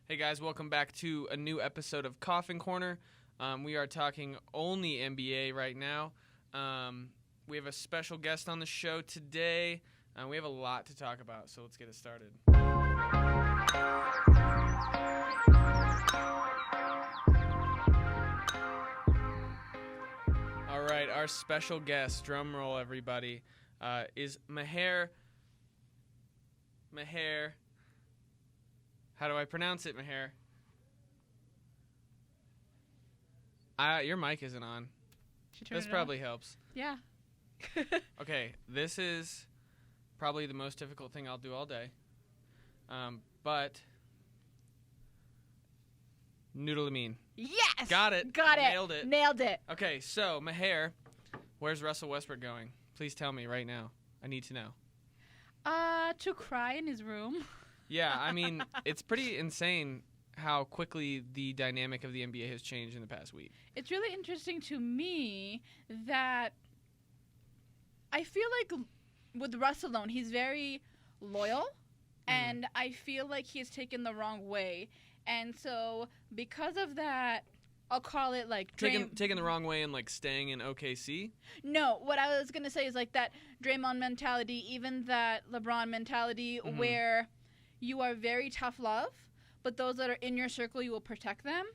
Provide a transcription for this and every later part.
Hey guys, welcome back to a new episode of Coffin Corner. We are talking only NBA right now. We have a special guest on the show today. We have a lot to talk about, so let's get it started. All right, our special guest, drum roll everybody, is Maher. How do I pronounce it, Maher? Your mic isn't on. This probably helps. Yeah. Okay, this is probably the most difficult thing I'll do all day. But Noorulamin. Yes! Got it. Nailed it. Okay, so Maher, where's Russell Westbrook going? Please tell me right now. I need to know. To cry in his room. Yeah, I mean, it's pretty insane how quickly the dynamic of the NBA has changed in the past week. It's really interesting to me that I feel like with Russ alone, he's very loyal, and I feel like he is taken the wrong way. And so because of that, I'll call it like taken the wrong way and like staying in OKC? No, what I was going to say is like that Draymond mentality, even that LeBron mentality where you are very tough love, but those that are in your circle, you will protect them.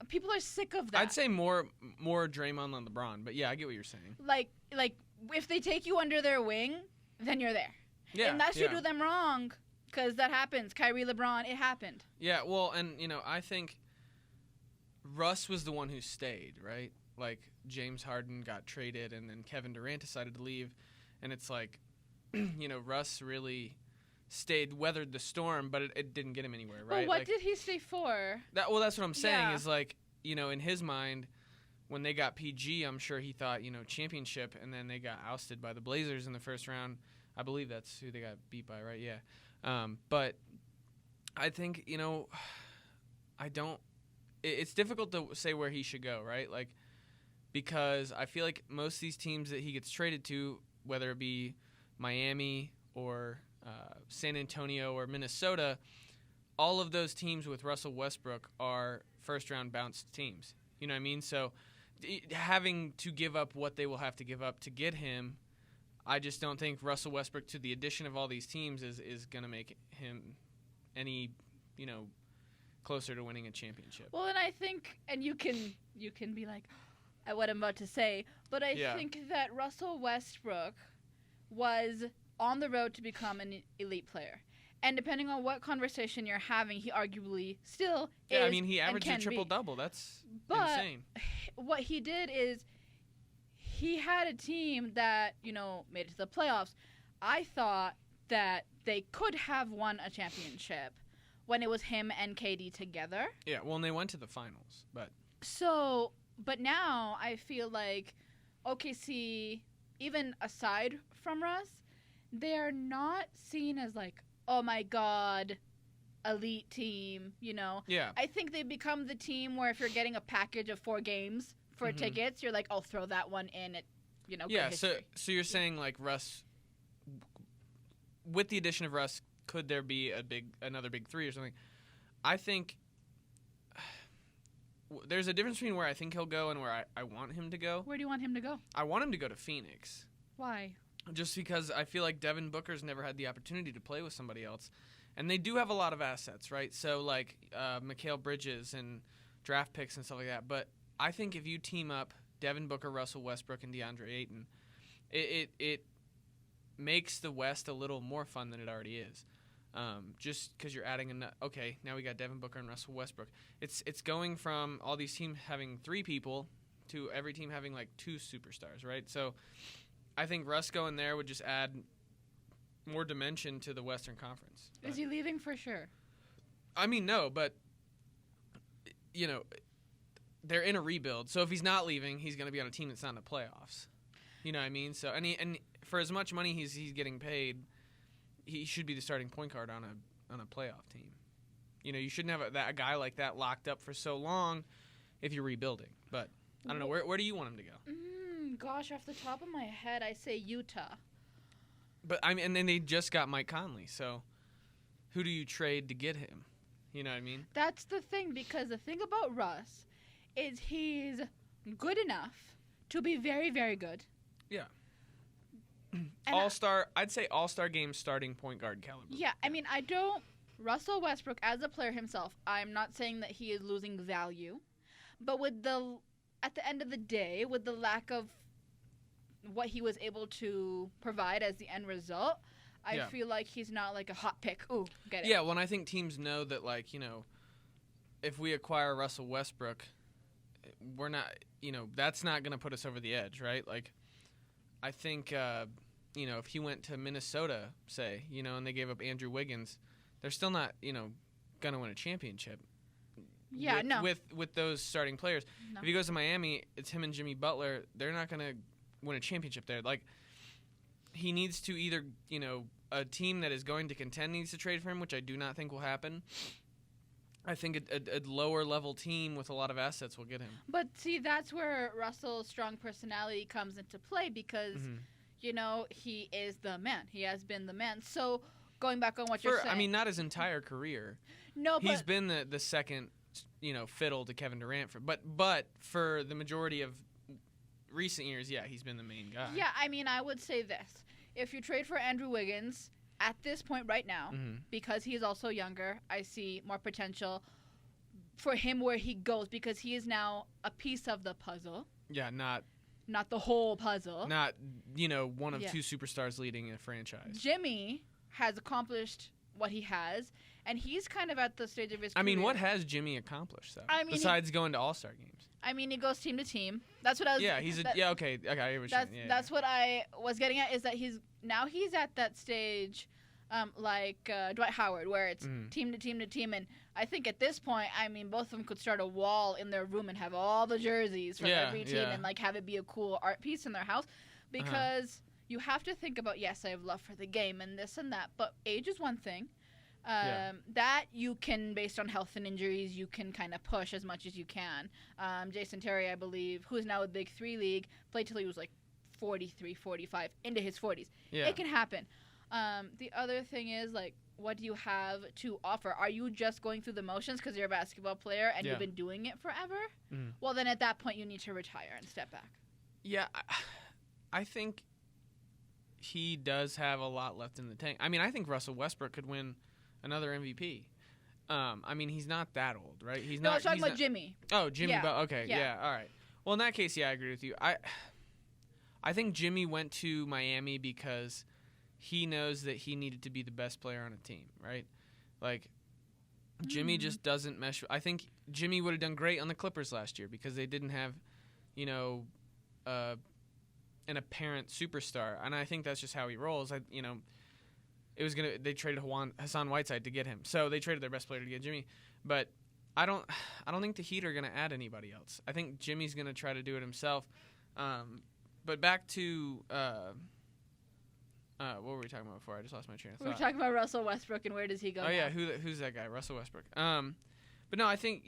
People are sick of that. I'd say more Draymond than LeBron, but yeah, I get what you're saying. Like if they take you under their wing, then you're there. Yeah, unless you do them wrong, because that happens. Kyrie, LeBron, it happened. Yeah, well, and I think Russ was the one who stayed, right? Like James Harden got traded, and then Kevin Durant decided to leave, and it's like, Russ really weathered the storm, but it didn't get him anywhere, right? Well, what did he stay for? That's what I'm saying is like, in his mind, when they got PG, I'm sure he thought, championship, and then they got ousted by the Blazers in the first round. I believe that's who they got beat by, right? Yeah. But I think, it's difficult to say where he should go, right? Like, because I feel like most of these teams that he gets traded to, whether it be Miami or San Antonio or Minnesota, all of those teams with Russell Westbrook are first-round bounced teams. You know what I mean? So having to give up what they will have to give up to get him, I just don't think Russell Westbrook, to the addition of all these teams, is going to make him any, closer to winning a championship. Well, and I think, and you can be like, at what I'm about to say, but I think that Russell Westbrook was on the road to become an elite player. And depending on what conversation you're having, he arguably still is. Yeah, I mean, he averaged a triple-double. That's insane. But what he did is he had a team that, made it to the playoffs. I thought that they could have won a championship when it was him and KD together. Yeah, well, and they went to the finals. But now I feel like OKC, even aside from Russ, they're not seen as like, oh my God, elite team, Yeah. I think they become the team where if you're getting a package of 4 games for tickets, you're like, oh, throw that one in. Yeah, so you're saying like Russ, with the addition of Russ, could there be another big 3 or something? I think there's a difference between where I think he'll go and where I want him to go. Where do you want him to go? I want him to go to Phoenix. Why? Just because I feel like Devin Booker's never had the opportunity to play with somebody else. And they do have a lot of assets, right? So, like, Mikal Bridges and draft picks and stuff like that. But I think if you team up Devin Booker, Russell Westbrook, and DeAndre Ayton, it makes the West a little more fun than it already is. Just because you're adding okay, now we got Devin Booker and Russell Westbrook. It's going from all these teams having 3 people to every team having, like, 2 superstars, right? So I think Russ going there would just add more dimension to the Western Conference. Is he leaving for sure? I mean, no, but, they're in a rebuild. So if he's not leaving, he's going to be on a team that's not in the playoffs. You know what I mean? So and for as much money he's getting paid, he should be the starting point guard on a playoff team. You shouldn't have a guy like that locked up for so long if you're rebuilding. But I don't know. Where do you want him to go? Gosh, off the top of my head, I say Utah. But and then they just got Mike Conley. So who do you trade to get him? You know what I mean? That's the thing, because the thing about Russ is he's good enough to be very, very good. Yeah. I'd say all-star game starting point guard caliber. Yeah, I mean, Russell Westbrook, as a player himself, I'm not saying that he is losing value, but at the end of the day, with the lack of what he was able to provide as the end result, I feel like he's not like a hot pick. Ooh, get it. Yeah, when I think teams know that, like, if we acquire Russell Westbrook, we're not, that's not going to put us over the edge, right? Like, I think, if he went to Minnesota, say, and they gave up Andrew Wiggins, they're still not, going to win a championship. Yeah, with those starting players. No. If he goes to Miami, it's him and Jimmy Butler. They're not going to win a championship there. Like, he needs to either, a team that is going to contend needs to trade for him, which I do not think will happen. I think a lower level team with a lot of assets will get him. But see, that's where Russell's strong personality comes into play, because, he is the man. He has been the man. So going back on what you're saying. I mean, not his entire career. No, he's been the second, fiddle to Kevin Durant. But for the majority of recent years, yeah, he's been the main guy. Yeah, I mean, I would say this. If you trade for Andrew Wiggins at this point right now, because he is also younger, I see more potential for him where he goes, because he is now a piece of the puzzle. Yeah, not the whole puzzle. Not, one of two superstars leading a franchise. Jimmy has accomplished what he has, and he's kind of at the stage of his career. I mean, what has Jimmy accomplished, though? Besides going to All-Star games? I mean, he goes team to team. That's what I was... Yeah, okay. That's what I was getting at, is that he's at that stage, like Dwight Howard, where it's team to team to team. And I think at this point, I mean, both of them could start a wall in their room and have all the jerseys from every team and, like, have it be a cool art piece in their house. Because you have to think about, yes, I have love for the game and this and that, but age is one thing. That you can, based on health and injuries, you can kind of push as much as you can. Jason Terry, I believe, who is now with Big 3 League, played till he was like 43, 45, into his 40s. Yeah. It can happen. The other thing is, like, what do you have to offer? Are you just going through the motions because you're a basketball player and you've been doing it forever? Well, then at that point you need to retire and step back. Yeah, I think he does have a lot left in the tank. I mean, I think Russell Westbrook could win another MVP. I mean, he's not that old, right? I was talking about Jimmy. Oh, Jimmy. Yeah. Okay, yeah, all right. Well, in that case, yeah, I agree with you. I think Jimmy went to Miami because he knows that he needed to be the best player on a team, right? Like, Jimmy just doesn't mesh. I think Jimmy would have done great on the Clippers last year because they didn't have, an apparent superstar, and I think that's just how he rolls. They traded Hassan Whiteside to get him, so they traded their best player to get Jimmy. But I don't think the Heat are going to add anybody else. I think Jimmy's going to try to do it himself. But back to what were we talking about before? I just lost my train of thought. We were talking about Russell Westbrook and where does he go? Oh yeah, who's that guy? Russell Westbrook. But no, I think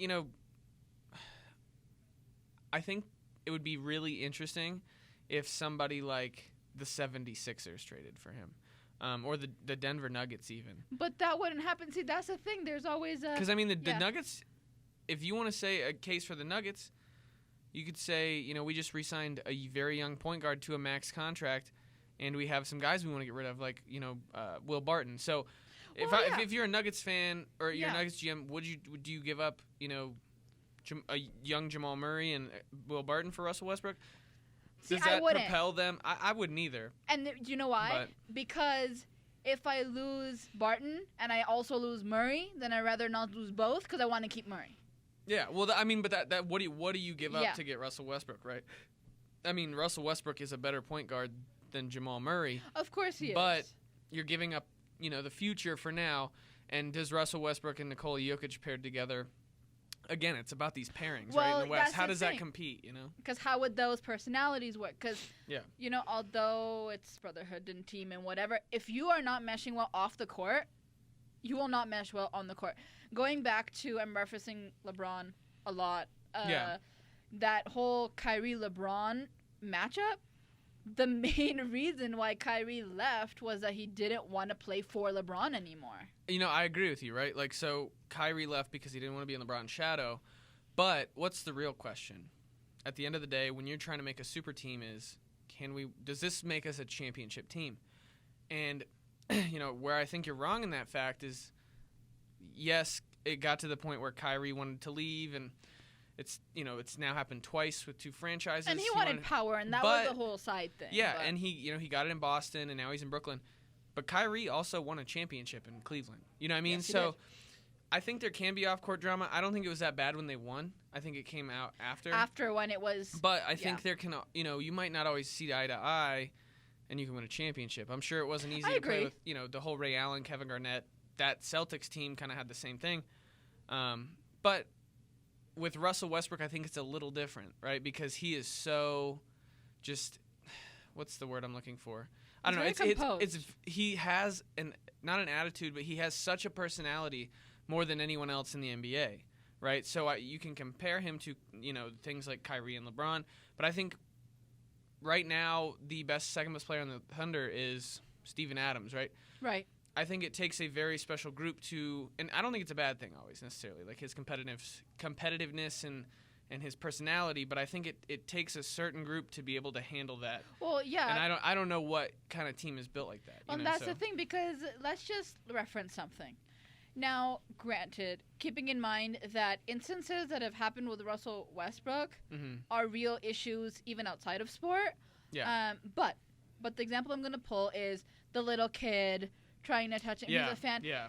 I think it would be really interesting if somebody like the 76ers traded for him. Or the Denver Nuggets even. But that wouldn't happen. See, that's the thing. There's always a... Because, I mean, the Nuggets, if you want to say a case for the Nuggets, you could say, we just re-signed a very young point guard to a max contract, and we have some guys we want to get rid of, like, Will Barton. So if you're a Nuggets fan or you're a Nuggets GM, would you give up, a young Jamal Murray and Will Barton for Russell Westbrook? Does that propel them? I wouldn't either. And do you know why? Because if I lose Barton and I also lose Murray, then I'd rather not lose both because I want to keep Murray. Yeah, well, but what do you give up to get Russell Westbrook, right? I mean, Russell Westbrook is a better point guard than Jamal Murray. Of course he is. But you're giving up, the future for now. And does Russell Westbrook and Nikola Jokic paired together? Again, it's about these pairings, right, in the West. How does that compete, Because how would those personalities work? Because, although it's brotherhood and team and whatever, if you are not meshing well off the court, you will not mesh well on the court. Going back to, I'm referencing LeBron a lot, that whole Kyrie-LeBron matchup, the main reason why Kyrie left was that he didn't want to play for LeBron anymore. I agree with you, right? Like, so Kyrie left because he didn't want to be in LeBron's shadow. But what's the real question? At the end of the day, when you're trying to make a super team does this make us a championship team? And, where I think you're wrong in that fact is, yes, it got to the point where Kyrie wanted to leave, and it's now happened twice with two franchises. And he wanted power, and that was the whole side thing. Yeah, and he got it in Boston, and now he's in Brooklyn. But Kyrie also won a championship in Cleveland. You know what I mean? Yes, he so did. I think there can be off-court drama. I don't think it was that bad when they won. I think it came out after. After when it was. But I think there can, you might not always see eye to eye, and you can win a championship. I'm sure it wasn't easy to play with, the whole Ray Allen, Kevin Garnett. That Celtics team kind of had the same thing. But with Russell Westbrook, I think it's a little different, right? Because he is so just, what's the word I'm looking for? I don't know. It's he has not an attitude, but he has such a personality more than anyone else in the NBA, right? So you can compare him to, things like Kyrie and LeBron. But I think right now the second best player on the Thunder is Steven Adams, right? Right. I think it takes a very special group to, and I don't think it's a bad thing always necessarily, like his competitiveness and his personality, but I think it takes a certain group to be able to handle that. Well, yeah. And I don't know what kind of team is built like that. Well, that's the thing, because let's just reference something. Now, granted, keeping in mind that instances that have happened with Russell Westbrook are real issues even outside of sport. Yeah. But the example I'm going to pull is the little kid trying to touch it. Yeah. He's a fan. Yeah.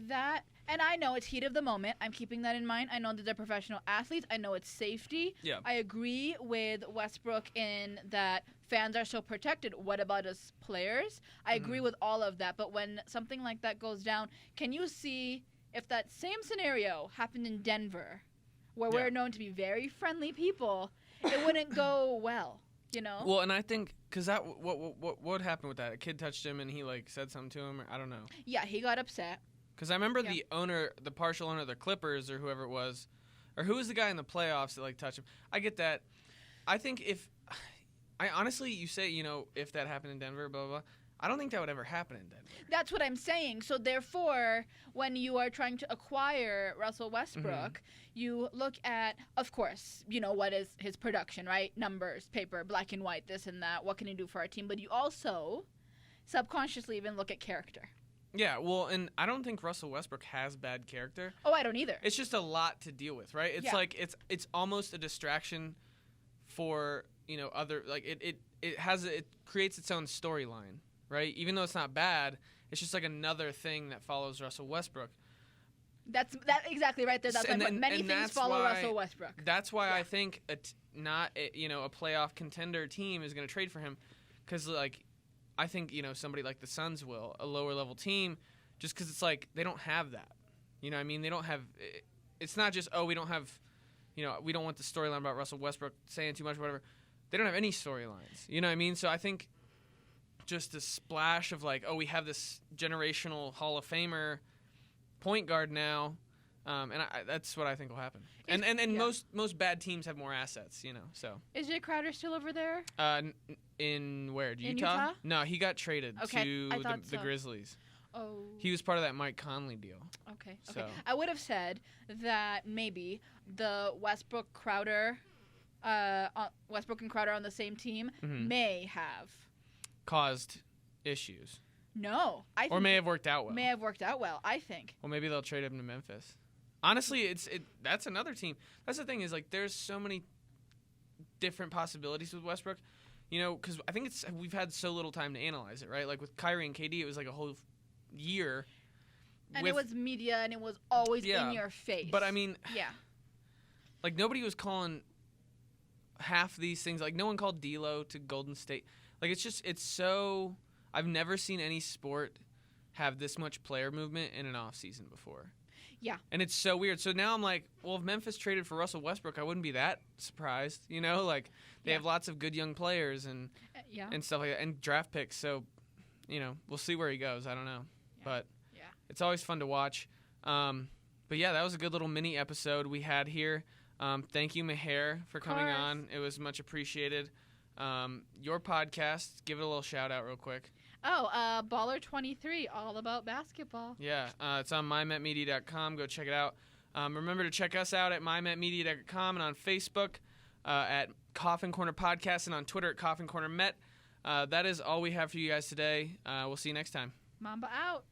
That, and I know it's heat of the moment. I'm keeping that in mind. I know that they're professional athletes. I know it's safety. Yeah. I agree with Westbrook in that fans are so protected. What about us players? I agree with all of that. But when something like that goes down, can you see if that same scenario happened in Denver, where we're known to be very friendly people, it wouldn't go well, Well, and I think, because that, what happened with that? A kid touched him and he, said something to him, or I don't know. Yeah, he got upset. Because I remember the partial owner of the Clippers, or whoever it was, or who was the guy in the playoffs that, touched him. I get that. I think you say, if that happened in Denver, blah, blah, blah. I don't think that would ever happen in Denver. That's what I'm saying. So, therefore, when you are trying to acquire Russell Westbrook, you look at, of course, what is his production, right? Numbers, paper, black and white, this and that. What can he do for our team? But you also subconsciously even look at character. Yeah, well, and I don't think Russell Westbrook has bad character. Oh, I don't either. It's just a lot to deal with, right? It's it's almost a distraction for, other, it creates its own storyline, right? Even though it's not bad, it's just another thing that follows Russell Westbrook. That's exactly right there. That's my point. Many things follow Russell Westbrook. That's why I think a playoff contender team is going to trade for him, because I think somebody like the Suns will, a lower level team, just because it's they don't have that. You know what I mean? They don't have. It's not just we don't have. We don't want the storyline about Russell Westbrook saying too much, or whatever. They don't have any storylines. You know what I mean? So I think just a splash of we have this generational Hall of Famer point guard now, and that's what I think will happen. And most bad teams have more assets, So is Jay Crowder still over there? In where? Utah? In Utah? No, he got traded to the Grizzlies. Oh. He was part of that Mike Conley deal. Okay. So. I would have said that maybe the Westbrook and Crowder on the same team may have caused issues. No, I think or may have worked out well. May have worked out well, I think. Well, maybe they'll trade him to Memphis. Honestly, that's another team. That's the thing is there's so many different possibilities with Westbrook. Because I think we've had so little time to analyze it, right? With Kyrie and KD, it was a whole year. And it was media, and it was always in your face. But I mean, yeah, nobody was calling half these things. No one called D'Lo to Golden State. It's so. I've never seen any sport have this much player movement in an off season before. Yeah. And it's so weird. So now I'm well, if Memphis traded for Russell Westbrook, I wouldn't be that surprised. They have lots of good young players and stuff like that, and draft picks. So, we'll see where he goes. I don't know. Yeah. But it's always fun to watch. But yeah, that was a good little mini episode we had here. Thank you, Meher, for coming on. It was much appreciated. Your podcast, give it a little shout out real quick. Oh, Baller 23, all about basketball. Yeah, it's on mymetmedia.com. Go check it out. Remember to check us out at mymetmedia.com and on Facebook at Coffin Corner Podcast and on Twitter at Coffin Corner Met. That is all we have for you guys today. We'll see you next time. Mamba out.